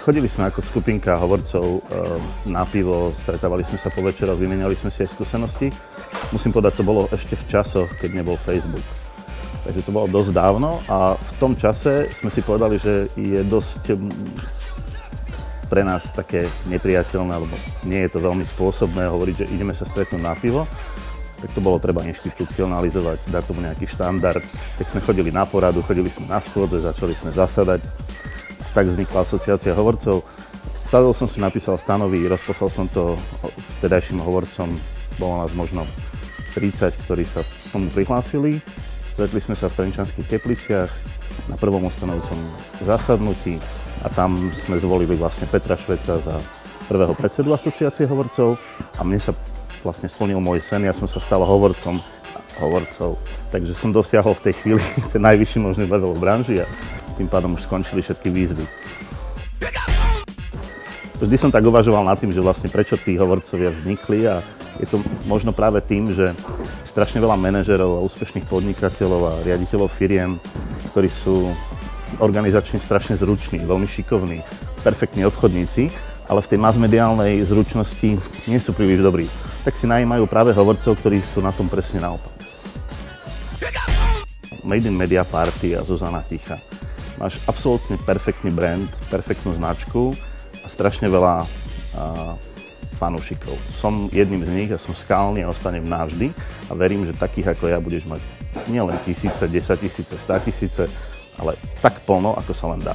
chodili sme ako skupinka hovorcov na pivo, stretávali sme sa po večeroch, vymenali sme si aj skúsenosti. Musím povedať, to bolo ešte v časoch, keď nebol Facebook. Takže to bolo dosť dávno a v tom čase sme si povedali, že je dosť pre nás také nepriateľné, alebo nie je to veľmi spôsobné hovoriť, že ideme sa stretnúť na pivo. Tak to bolo treba inštitucionalizovať, dať tomu nejaký štandard. Tak sme chodili na poradu, chodili sme na schôdze, začali sme zasadať. Tak vznikla asociácia hovorcov. Sadol som si, napísal stanovy, rozposlal som to vtedajším hovorcom. Bolo nás možno 30, ktorí sa k tomu prihlásili. Stretli sme sa v Trenčanských Tepliciach na prvom ustanovcom zasadnutí a tam sme zvolili vlastne Petra Šveca za prvého predsedu asociácie hovorcov a mne sa vlastne splnil môj sen, ja som sa stal hovorcom hovorcov. Takže som dosiahol v tej chvíli ten najvyšší možný level v branži a tým pádom už skončili všetky výzvy. Vždy som tak uvažoval nad tým, že vlastne prečo tí hovorcovia vznikli a je to možno práve tým, že strašne veľa manažerov a úspešných podnikateľov a riaditeľov firiem, ktorí sú organizačne strašne zruční, veľmi šikovní, perfektní obchodníci, ale v tej masmediálnej zručnosti nie sú príliš dobrí. Tak si najímajú práve hovorcov, ktorí sú na tom presne naopak. Made in Media Party a Zuzana Ticha. Máš absolútne perfektný brand, perfektnú značku a strašne veľa fanúšikov. Som jedným z nich a som skálny a ostanem navždy a verím, že takých ako ja budeš mať nielen tisíce, 10 000, 100 000, ale tak plno, ako sa len dá.